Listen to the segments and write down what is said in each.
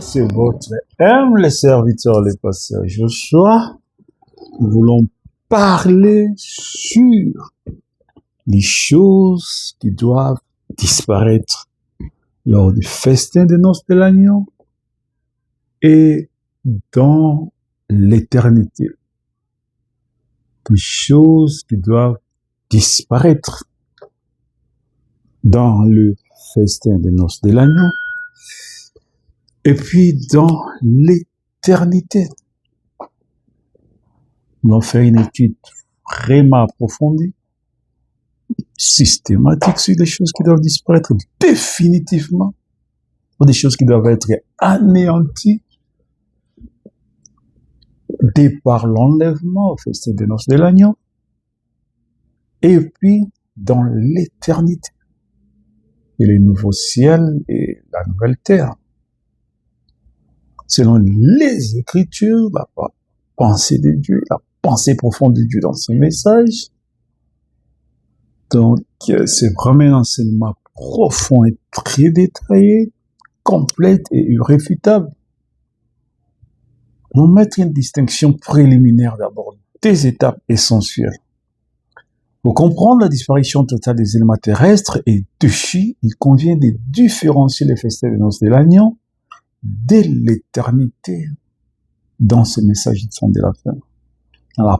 C'est votre humble serviteur, le pasteur Joshua. Nous voulons parler sur les choses qui doivent disparaître lors du festin de noces de l'agneau et dans l'éternité. Les choses qui doivent disparaître dans le festin de noces de l'agneau et puis dans l'éternité. Nous allons faire une étude vraiment approfondie, systématique sur les choses qui doivent disparaître définitivement, ou des choses qui doivent être anéanties dès par l'enlèvement au festin des noces de l'agneau, et puis dans l'éternité, et le nouveau ciel et la nouvelle terre. Selon les Écritures, la pensée de Dieu, la pensée profonde de Dieu dans ce message. Donc, c'est vraiment un enseignement profond et très détaillé, complète et irréfutable. Nous mettons une distinction préliminaire d'abord, des étapes essentielles. Pour comprendre la disparition totale des éléments terrestres et de chi, il convient de différencier les festins des noces de l'agneau dès l'éternité dans ce message du temps de la fin, dans la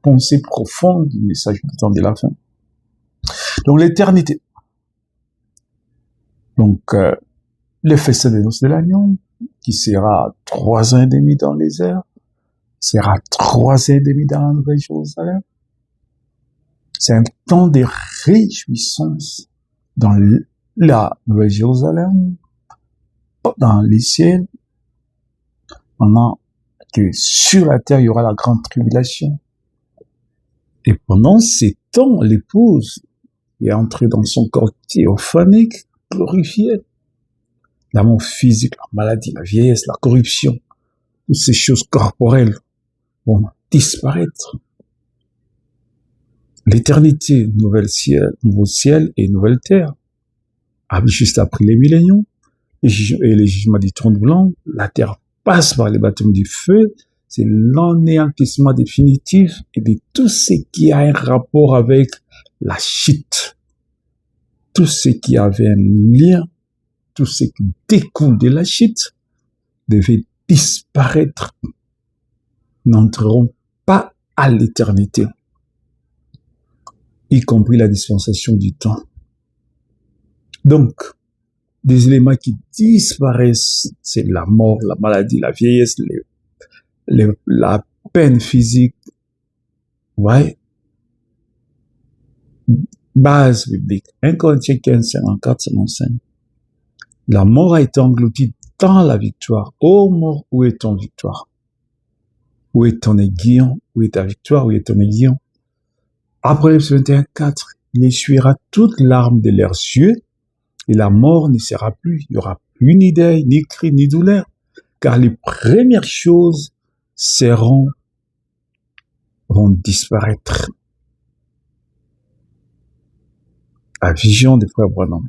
pensée profonde du message du temps de la fin. Donc l'éternité. Donc le festin des noces de l'agneau, qui sera 3 ans et demi dans les airs, sera 3 ans et demi dans la Nouvelle Jérusalem. C'est un temps de réjouissance dans la Nouvelle Jérusalem, dans les ciels, pendant que sur la terre, il y aura la grande tribulation. Et pendant ces temps, l'épouse est entrée dans son corps théophanique, glorifié. L'amour physique, la maladie, la vieillesse, la corruption, toutes ces choses corporelles vont disparaître. L'éternité, nouveau ciel et nouvelle terre. Juste après les milléniums et les jugements du trône blanc, la terre passe par les baptêmes du feu, c'est l'anéantissement définitif et de tout ce qui a un rapport avec la chute. Tout ce qui avait un lien, tout ce qui découle de la chute devait disparaître. Nous n'entrerons pas à l'éternité, y compris la dispensation du temps. Donc, des éléments qui disparaissent, c'est la mort, la maladie, la vieillesse, la peine physique. Ouais. Base biblique. 1 Corinthiens 15, 54, 55. La mort a été engloutie dans la victoire. Ô mort, où est ton victoire? Où est ton aiguillon? Où est ta victoire? Où est ton aiguillon? Apocalypse 21, 4. Il essuiera toutes larmes de leurs yeux, et la mort ne sera plus. Il n'y aura plus ni deuil, ni cri, ni douleur, car les premières choses vont disparaître. La vision des frères Branham.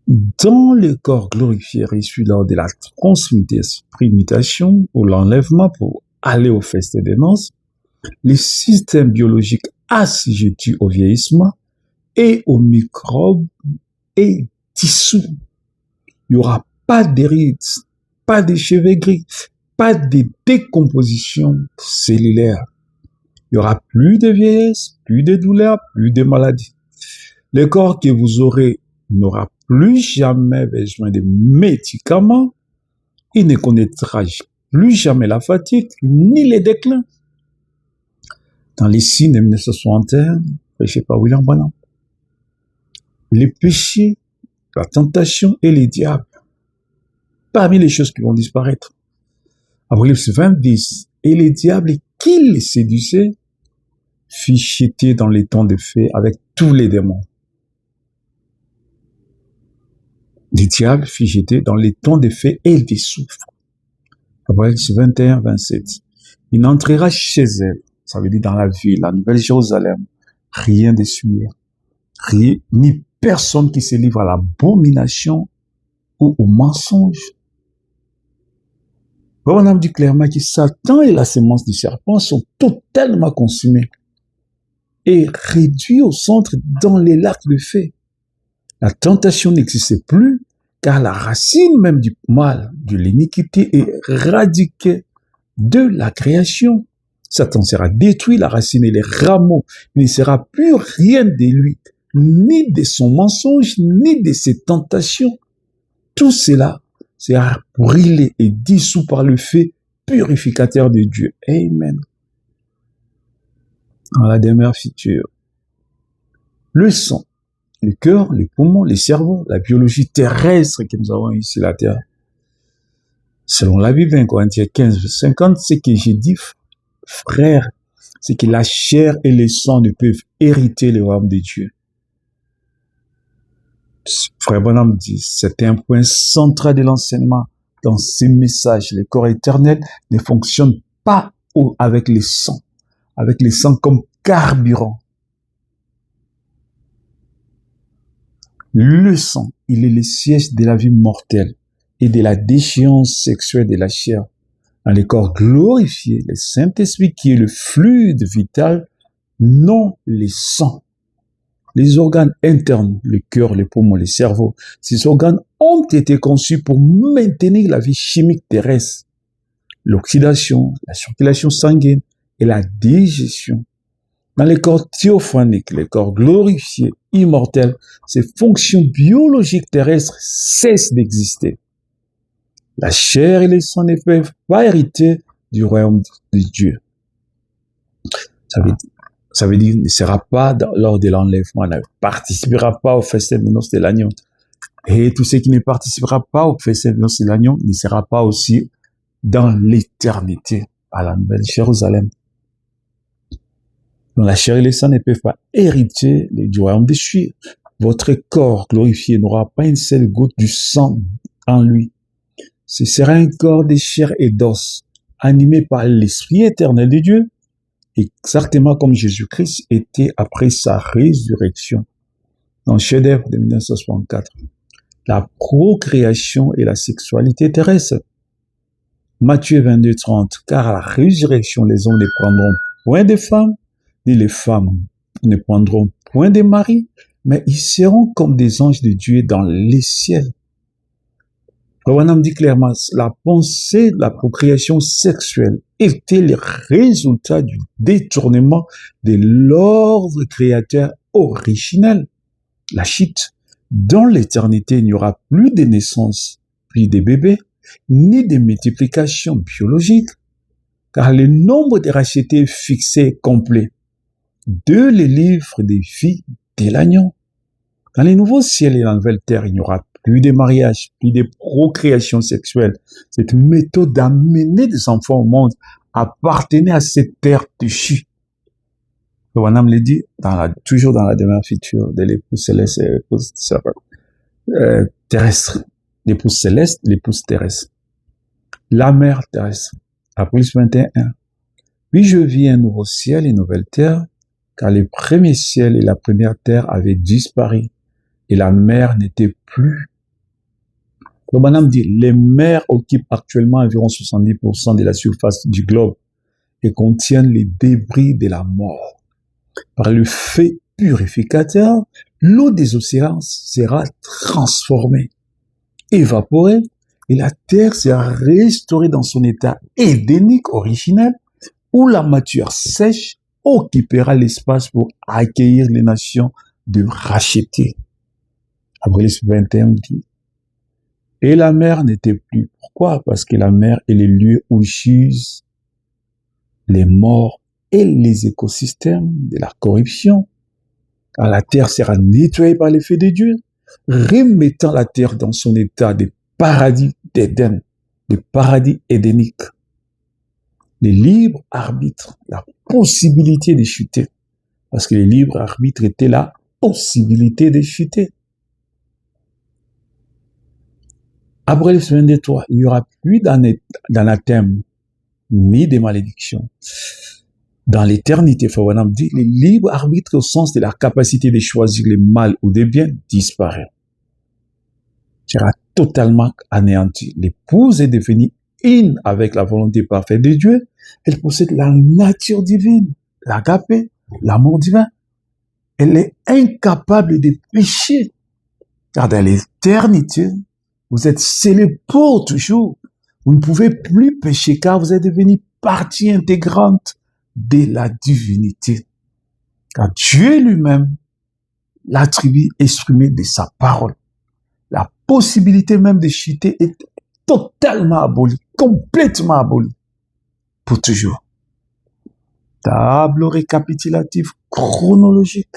Dans le corps glorifié reçu lors de la transmutation ou l'enlèvement pour aller au festin des noces, le système biologique assujetti au vieillissement et aux microbes est dissous. Il n'y aura pas de rides, pas de cheveux gris, pas de décomposition cellulaire. Il n'y aura plus de vieillesse, plus de douleur, plus de maladies. Le corps que vous aurez n'aura plus jamais besoin de médicaments. Il ne connaîtra plus jamais la fatigue, ni le déclin. Dans les signes de 1961, prêché par William Branham, les péchés, la tentation et les diables, parmi les choses qui vont disparaître. Apocalypse 20, 10. Et les diables qui les séduisaient fit jeter dans les temps de feu avec tous les démons. Les diables fit jeter dans les temps de feu et des soufre. Apocalypse 21, 27. Il n'entrera chez elle, ça veut dire dans la ville, la Nouvelle Jérusalem, rien de souillé, rien, ni personne qui se livre à l'abomination ou au mensonge, On a dit clairement que Satan et la sémence du serpent sont totalement consumés et réduits au centre dans les lacs de feu. La tentation n'existait plus car la racine même du mal, de l'iniquité est radiquée de la création. Satan sera détruit, la racine et les rameaux. Il ne sera plus rien de lui, ni de son mensonge, ni de ses tentations. Tout cela sera brûlé et dissous par le feu purificateur de Dieu. Amen. Dans la demeure future, le sang, le cœur, les poumons, les cerveaux, la biologie terrestre que nous avons ici sur la terre. Selon la Bible, 1 Corinthiens 15, 50, ce que j'ai dit, frère, c'est que la chair et le sang ne peuvent hériter le royaume de Dieu. Frère Bonhomme dit, c'est un point central de l'enseignement. Dans ces messages, le corps éternel ne fonctionne pas avec le sang comme carburant. Le sang, il est le siège de la vie mortelle et de la déchéance sexuelle de la chair. Dans les corps glorifiés, le Saint-Esprit qui est le fluide vital, non le sang. Les organes internes, le cœur, les poumons, le cerveau, ces organes ont été conçus pour maintenir la vie chimique terrestre, l'oxydation, la circulation sanguine et la digestion. Dans les corps théophaniques, les corps glorifiés, immortels, ces fonctions biologiques terrestres cessent d'exister. La chair et le sang ne peuvent pas hériter du royaume de Dieu. Ça veut dire, ne sera pas lors de l'enlèvement, ne participera pas au festin de noces de l'agneau. Et tout ce qui ne participera pas au festin de noces de l'agneau ne sera pas aussi dans l'éternité, à la nouvelle Jérusalem. Donc la chair et le sang ne peuvent pas hériter du royaume des cieux. Votre corps glorifié n'aura pas une seule goutte du sang en lui. Ce sera un corps de chair et d'os, animé par l'Esprit éternel de Dieu, exactement comme Jésus-Christ était après sa résurrection. Dans le chef-d'œuvre de 1964, la procréation et la sexualité terrestre. Matthieu 22, 30, car à la résurrection, les hommes ne prendront point de femmes, ni les femmes ne prendront point de maris, mais ils seront comme des anges de Dieu dans les ciels. Branham dit clairement, la pensée de la procréation sexuelle était le résultat du détournement de l'ordre créateur originel. La chute. Dans l'éternité, il n'y aura plus de naissance, plus de bébés, ni de multiplication biologique, car le nombre de rachetés est fixé complet. De les livres des filles de l'agneau. Dans les nouveaux ciels et la nouvelle terre, il n'y aura plus de mariage, plus de procréation sexuelle. Cette méthode d'amener des enfants au monde appartenait à cette terre déchue. Branham le dit, toujours dans la demeure future de l'épouse céleste et l'épouse terrestre. L'épouse céleste, l'épouse terrestre. La mère terrestre. Apocalypse 21. Puis je vis un nouveau ciel et une nouvelle terre, car le premier ciel et la première terre avaient disparu, et la mer n'était plus. Le Branham dit, les mers occupent actuellement environ 70% de la surface du globe et contiennent les débris de la mort. Par le feu purificateur, l'eau des océans sera transformée, évaporée, et la terre sera restaurée dans son état édénique originel, où la matière sèche occupera l'espace pour accueillir les nations de racheter. Apocalypse 21 dit. Et la mer n'était plus. Pourquoi? Parce que la mer est le lieu où gisent les morts et les écosystèmes de la corruption. Car la terre sera nettoyée par l'effet de Dieu, remettant la terre dans son état de paradis d'Éden, de paradis édénique. Le libre arbitre, la possibilité de chuter. Parce que le libre arbitre était la possibilité de chuter. Après le 23, il n'y aura plus d'anathème, ni de malédiction. Dans l'éternité, Branham dit, le libre arbitre au sens de la capacité de choisir le mal ou le bien disparaît. Sera totalement anéanti. L'épouse est devenue une avec la volonté parfaite de Dieu, elle possède la nature divine, l'agapé, l'amour divin. Elle est incapable de pécher, car dans l'éternité, vous êtes scellés pour toujours. Vous ne pouvez plus pécher, car vous êtes devenu partie intégrante de la divinité. Car Dieu lui-même l'attribut exprimé de sa parole. La possibilité même de chuter est totalement abolie, complètement abolie, pour toujours. Table récapitulative chronologique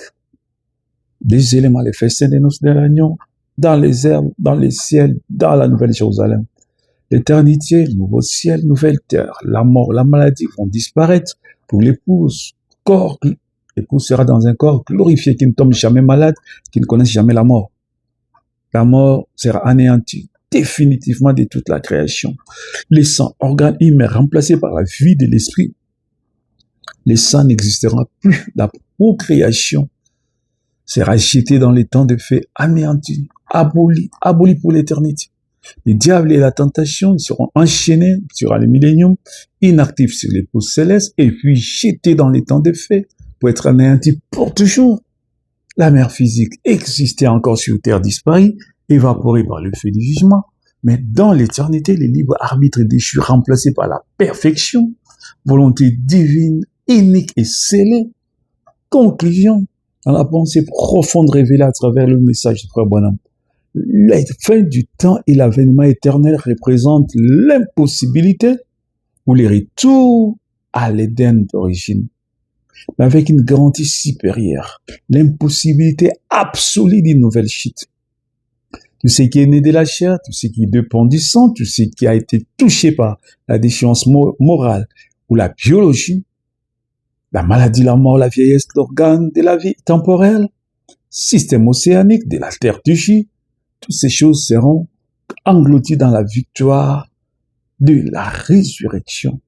des éléments manifestés des noces de l'agneau, dans les airs, dans les ciels, dans la nouvelle Jérusalem. L'éternité, nouveau ciel, nouvelle terre. La mort, la maladie vont disparaître pour l'épouse. L'épouse sera dans un corps glorifié qui ne tombe jamais malade, qui ne connaisse jamais la mort. La mort sera anéantie définitivement de toute la création. Les sangs, organes humains remplacés par la vie de l'esprit. Les sangs n'existeront plus. La procréation sera jetée dans les temps de feu, anéantie, abolie pour l'éternité. Les diables et la tentation seront enchaînés sur le millénium, inactifs sur l'épouse céleste, et puis jetés dans les temps de feu pour être anéantis pour toujours. La mère physique existait encore sur terre disparue, évaporée par le feu du jugement, mais dans l'éternité, le libre arbitre déchu remplacé par la perfection, volonté divine, unique et scellée. Conclusion, dans la pensée profonde révélée à travers le message de Frère Branham. La fin du temps et l'avènement éternel représentent l'impossibilité ou le retour à l'Éden d'origine, mais avec une garantie supérieure, l'impossibilité absolue d'une nouvelle chute. Tout ce qui est né de la chair, tout ce qui dépend du sang, tout ce qui a été touché par la déchéance morale ou la biologie, la maladie, la mort, la vieillesse, l'organe de la vie temporelle, système océanique, de la terre du J, toutes ces choses seront englouties dans la victoire de la résurrection.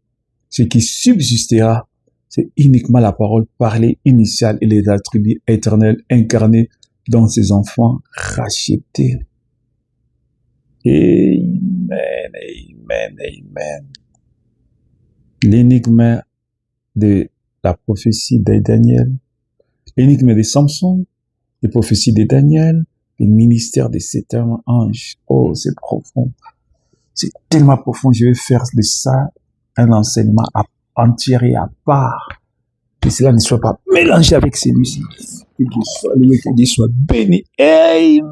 Ce qui subsistera, c'est uniquement la parole parlée initiale et les attributs éternels incarnés dans ses enfants rachetés. Amen, amen, amen. L'énigme de la prophétie de Daniel, l'énigme de Samson, les prophéties de Daniel, le ministère de cet ange. Oh, c'est profond. C'est tellement profond. Je vais faire de ça un enseignement entier et à part. Que cela ne soit pas mélangé avec celui-ci. Que Dieu soit loué, que Dieu soit béni. Amen.